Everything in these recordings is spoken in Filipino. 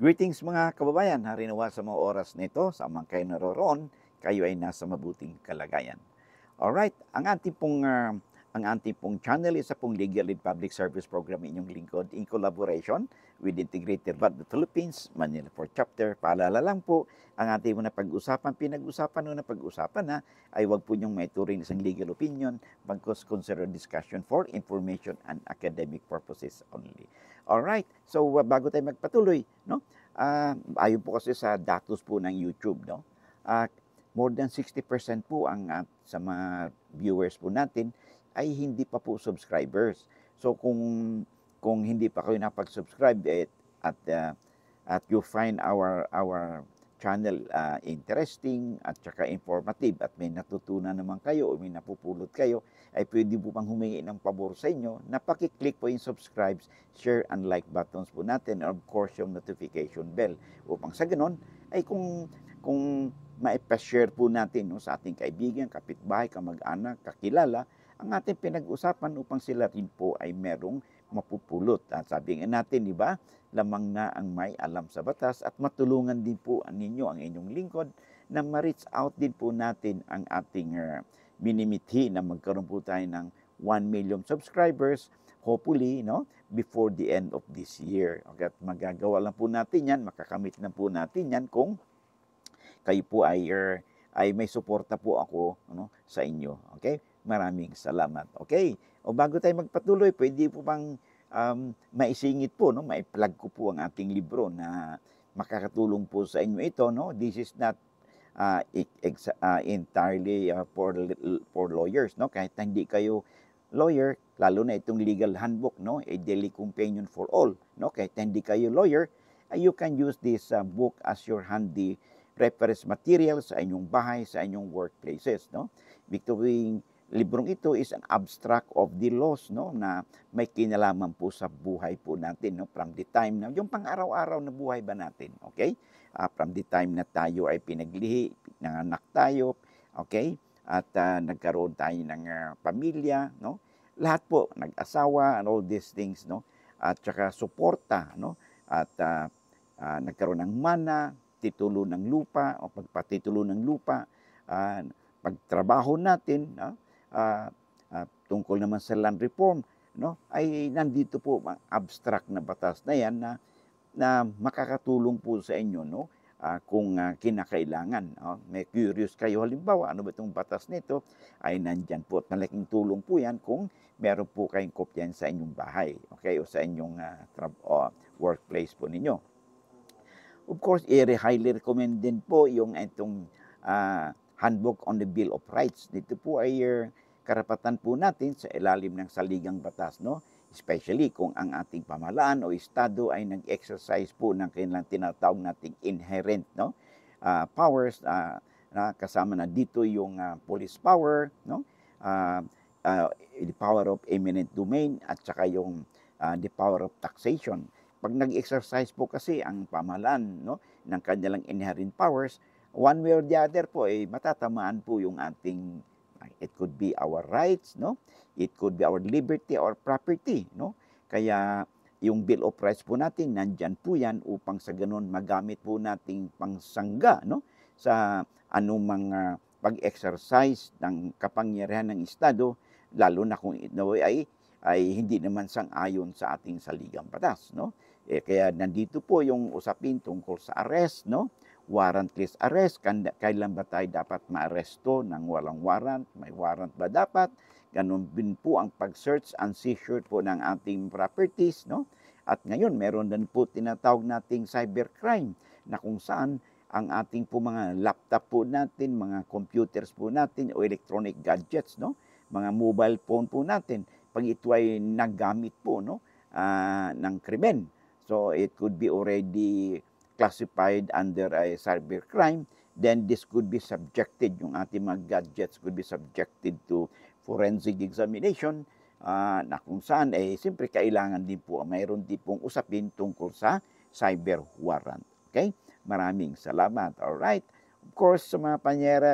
Greetings mga kababayan, harinawa sa mga oras nito, sa mga kayo naroroon, kayo ay nasa mabuting kalagayan. Alright, ang ating pong channel isa pong Legal and Public Service Program inyong lingkod in collaboration with Integrated Vat the Philippines, Manila 4th Chapter. Paalala lang po, ang ating muna pag-usapan, pinag-usapan na pag-usapan na ay wag po niyong maituring isang legal opinion, bagkus consider discussion for information and academic purposes only. Alright, so bago tayo magpatuloy, no? Ayon po kasi sa datos po ng YouTube, no? More than 60% po sa mga viewers po natin ay hindi pa po subscribers. So kung hindi pa kayo napag-subscribe at you find our channel interesting at saka informative at may natutunan naman kayo o may napupulot kayo, ay pwede po pang humingi ng pabor sa inyo na pakiclick po yung subscribe, share, and like buttons po natin, and of course yung notification bell upang sa ganon ay kung maipa-share po natin sa ating kaibigan, kapitbahay, kamag-anak, kakilala, ang ating pinag-usapan upang sila rin po ay merong mapupulot. At sabi nga natin, di ba, lamang na ang may alam sa batas at matulungan din po ninyo ang inyong lingkod na ma-reach out din po natin ang ating minimithi na magkaroon po tayo ng 1 million subscribers, hopefully, before the end of this year. Okay, at magagawa lang po natin yan, makakamit na po natin yan kung kayo po ay may suporta po ako sa inyo. Okay? Maraming salamat. Okay? O bago tayo magpatuloy, pwede po bang maisingit po, mai-plug ko po ang ating libro na makakatulong po sa inyo ito. This is not entirely for lawyers. Kahit hindi kayo lawyer, lalo na itong legal handbook, a daily companion for all. Kahit hindi kayo lawyer, you can use this book as your handy reference material sa inyong bahay, sa inyong workplaces. Itong librong ito is an abstract of the laws na may kinalaman po sa buhay po natin from the time na yung pang-araw-araw na buhay ba natin, okay? From the time na tayo ay pinaglihi, nanganak tayo, okay? At nagkaroon tayo ng pamilya, lahat po, nag-asawa and all these things, at saka suporta, at nagkaroon ng mana, titulo ng lupa o pagpatitulo ng lupa, pagtrabaho natin, tungkol naman sa land reform, ay nandito po ang abstract na batas na yan na makakatulong po sa inyo kung kinakailangan. May curious kayo, halimbawa, ano ba itong batas nito, ay nandyan po. At malaking tulong po yan kung meron po kayong kopyan sa inyong bahay, okay, o sa inyong workplace po ninyo. Of course, highly recommend din po yung itong Handbook on the Bill of Rights. Dito po ay karapatan po natin sa ilalim ng saligang batas, especially kung ang ating pamahalaan o estado ay nag-exercise po ng kanilang tinatawag nating inherent powers, kasama na dito yung police power, the power of eminent domain, at saka yung the power of taxation. Pag nag-exercise po kasi ang pamahalaan ng kanilang inherent powers, one way or the other po matatamaan po yung ating, it could be our rights, it could be our liberty or property. Kaya yung Bill of Rights po natin, nandyan po yan upang sa ganun magamit po nating pangsangga sa anumang pag-exercise ng kapangyarihan ng Estado, lalo na kung ito ay hindi naman sang-ayon sa ating saligang batas. Kaya nandito po yung usapin tungkol sa arrest, warrantless arrest, kailan ba tayo dapat maaresto ng walang warrant, may warrant ba dapat, ganun din po ang pag-search and seizure po ng ating properties, At ngayon, meron din po tinatawag nating cybercrime na kung saan ang ating po mga laptop po natin, mga computers po natin o electronic gadgets, mga mobile phone po natin, pag ito ay nagamit po ng krimen. So it could be already classified under a cybercrime, then this could be subjected, yung ating mga gadgets could be subjected to forensic examination, na kung saan siyempre kailangan din po, mayroon din pong usapin tungkol sa cyber warrant. Okay? Maraming salamat. Alright. Of course, sa mga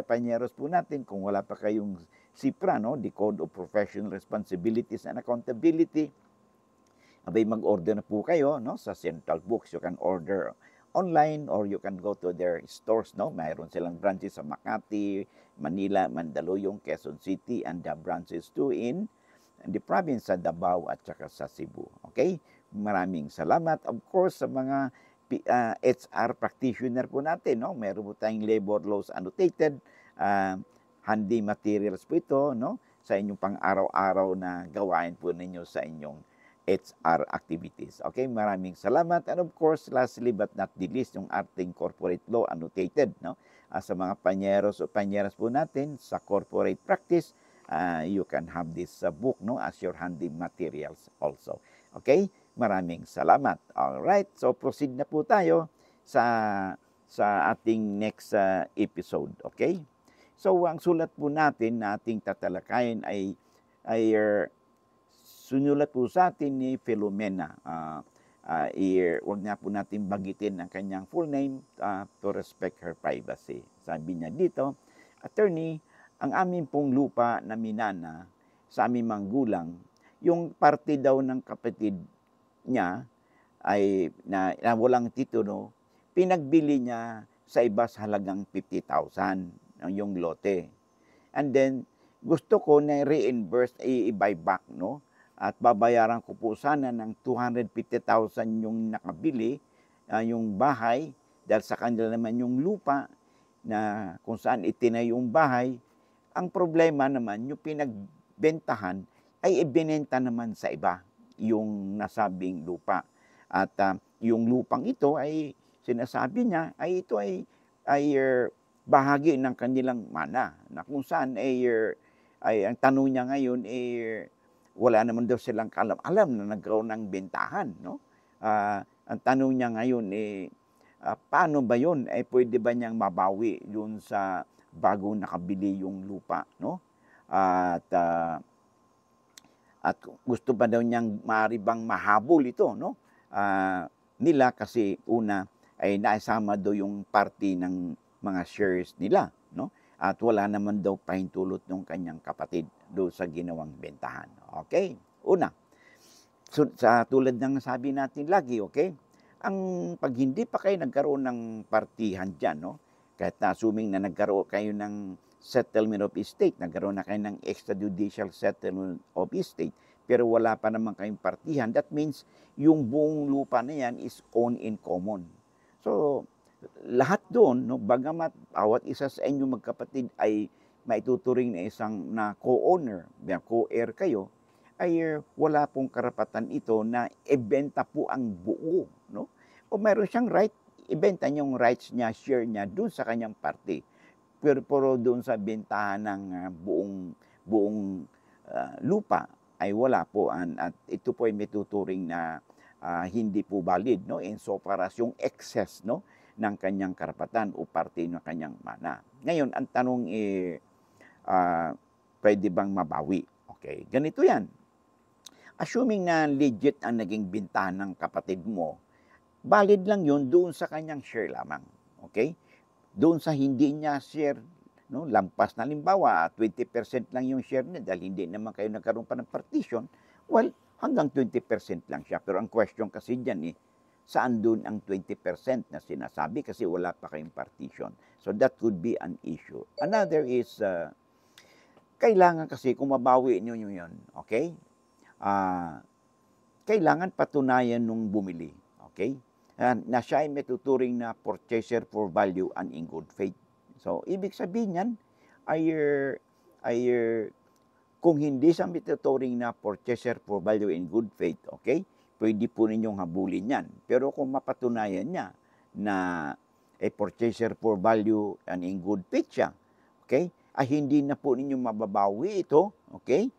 panyeros po natin, kung wala pa kayong SIPRA, the Code of Professional Responsibilities and Accountability, abay mag-order na po kayo sa Central Books. You can order online or you can go to their stores, no? Mayroon silang branches sa Makati, Manila, Mandaluyong, Quezon City, and the branches too in the province sa Davao at saka sa Cebu. Okay? Maraming salamat. Of course, sa mga HR practitioner po natin, no? Meron po tayong labor laws annotated, handy materials po ito, no? Sa inyong pang-araw-araw na gawain po ninyo sa inyong HR activities. Okay, maraming salamat. And of course, lastly but not the least, yung ating corporate law annotated, no? Sa mga panyeros o panyeras po natin sa corporate practice, you can have this book, no, as your handy materials also. Okay? Maraming salamat. All right. So proceed na po tayo sa ating next episode. Okay? So ang sulat po natin na ating tatalakayin ay sunulat po sa atin ni Filomena. Huwag na po natin bagitin ang kanyang full name to respect her privacy. Sabi niya dito, Attorney, ang aming pong lupa na minana sa aming manggulang, yung parte daw ng kapatid niya ay na walang titulo, pinagbili niya sa iba sa halagang 50,000 yung lote. And then, gusto ko na reimburse, i-buy back, no? At babayaran ko po sana ng 250,000 yung nakabili, yung bahay, dahil sa kanila naman yung lupa na kung saan itinayo yung bahay. Ang problema naman, yung pinagbentahan ay ibinenta naman sa iba yung nasabing lupa. At yung lupang ito ay sinasabi niya ay ito ay bahagi ng kanilang mana na kung saan ay ang tanong niya ngayon wala naman daw silang alam na nagkaroon ng bentahan, no? Ang tanong niya ngayon paano ba yun? Pwede ba niyang mabawi yun sa bagong nakabili yung lupa, no? At gusto pa daw niyang maaari bang mahabol ito, no? Nila kasi una ay naisama daw yung party ng mga shares nila, no? At wala naman daw pahintulot ng kanyang kapatid do sa ginawang bentahan. Okay? Una, so, sa tulad ng sabi natin lagi, okay? Ang pag hindi pa kayo nagkaroon ng partihan dyan, no? Kahit assuming na nagkaroon kayo ng settlement of estate, nagkaroon na kayo ng extrajudicial settlement of estate, pero wala pa naman kayong partihan, that means yung buong lupa na yan is owned in common. So, lahat doon, no, bagamat bawat isa sa inyo magkapatid ay maituturing na isang na co-owner, co-heir kayo, ay wala pong karapatan ito na ibenta po ang buo, no? O mayroon siyang right, ibenta niya yung rights niya, share niya doon sa kanyang party. Pero doon sa bentahan ng buong lupa ay wala po at ito po ay may tuturing na hindi po valid, no, insofar as yung excess, no, ng kanyang karapatan o parte ng kanyang mana. Ngayon ang tanong pwede bang mabawi? Okay, ganito yan. Assuming na legit ang naging bentahan ng kapatid mo, valid lang yun doon sa kanyang share lamang. Okay? Doon sa hindi niya share, no, lampas na limbawa, 20% lang yung share niya dahil hindi naman kayo nagkaroon pa ng partition, well, hanggang 20% lang siya. Pero ang question kasi dyan saan doon ang 20% na sinasabi kasi wala pa kayong partition. So that could be an issue. Another is, kailangan kasi kung mabawi nyo yun, okay? Kailangan patunayan nung bumili, okay? Na siya ay matuturing na purchaser for value and in good faith. So, ibig sabihin yan ay kung hindi siya matuturing na purchaser for value in good faith, okay? Pwede po ninyong habulin yan. Pero kung mapatunayan niya na a purchaser for value and in good faith siya, okay? Ay hindi na po ninyong mababawi ito, okay?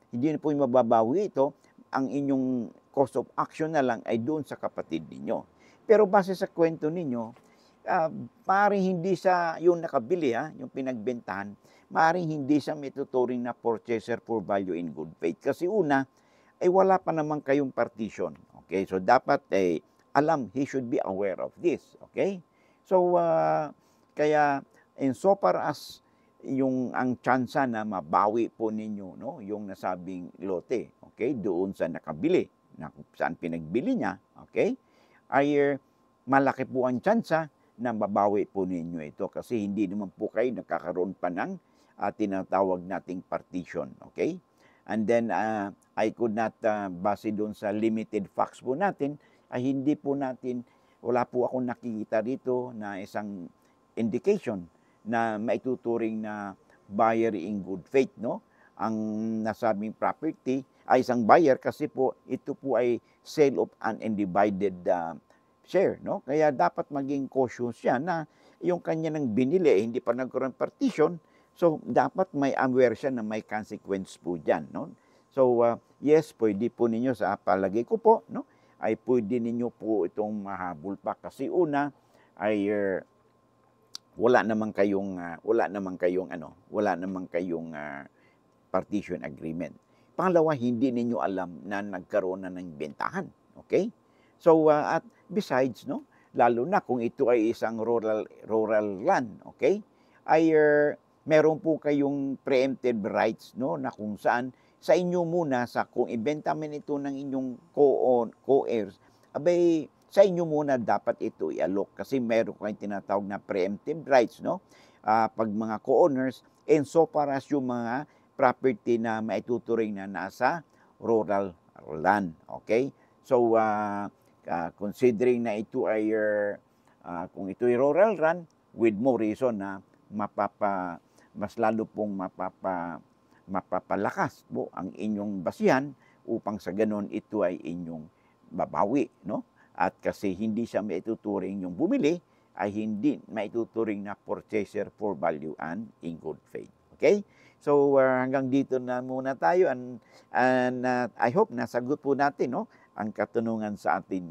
Hindi na po yung mababawi ito, ang inyong course of action na lang ay doon sa kapatid ninyo. Pero base sa kwento ninyo, maaaring hindi sa yung nakabili, yung pinagbentahan, maaaring hindi siya mituturing na purchaser for value in good faith. Kasi una, ay wala pa naman kayong partition. Okay? So dapat alam, he should be aware of this. Okay? So, kaya insofar as ang tsansa na mabawi po ninyo, no, yung nasabing lote, okay, doon sa nakabili, na saan pinagbili niya, okay, ay malaki po ang tsansa na mabawi po ninyo ito kasi hindi naman po kayo nakakaroon pa ng tinatawag nating partition. Okay? And then, I could not, base doon sa limited facts po natin, ay hindi po natin, wala po akong nakikita dito na isang indication na maituturing na buyer in good faith, no? Ang nasabing property ay isang buyer kasi po ito po ay sale of an undivided share, no? Kaya dapat maging cautious siya na yung kanya nang binili, hindi pa nagkaroon partition, so dapat may aware siya na may consequence po diyan, no? So, yes, pwede po ninyo sa palagay ko po, no? Ay pwede ninyo po itong mahabol pa kasi una ay wala naman kayong partition agreement. Pangalawa, hindi ninyo alam na nagkaroon na ng bentahan. Okay? So, at besides, no, lalo na kung ito ay isang rural land, okay, ay meron po kayong preemptive rights, no, na kung saan sa inyo muna, kung ibenta man ito ng inyong co-heirs, abay, sa inyo muna dapat ito i-allok kasi meron kayong tinatawag na preemptive rights, no? Pag mga co-owners, and so far as yung mga property na maituturing na nasa rural land, okay? So, considering na ito ay, kung ito ay rural land, with more reason na mas lalo pong mapapalakas po ang inyong basihan upang sa ganon ito ay inyong babawi, no? At kasi hindi siya maituturing yung bumili, ay hindi maituturing na purchaser for value and in good faith. Okay? So, hanggang dito na muna tayo and I hope nasagot po natin, no, ang katanungan sa atin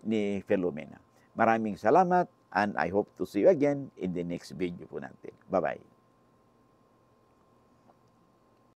ni Philomena. Maraming salamat and I hope to see you again in the next video po natin. Bye-bye.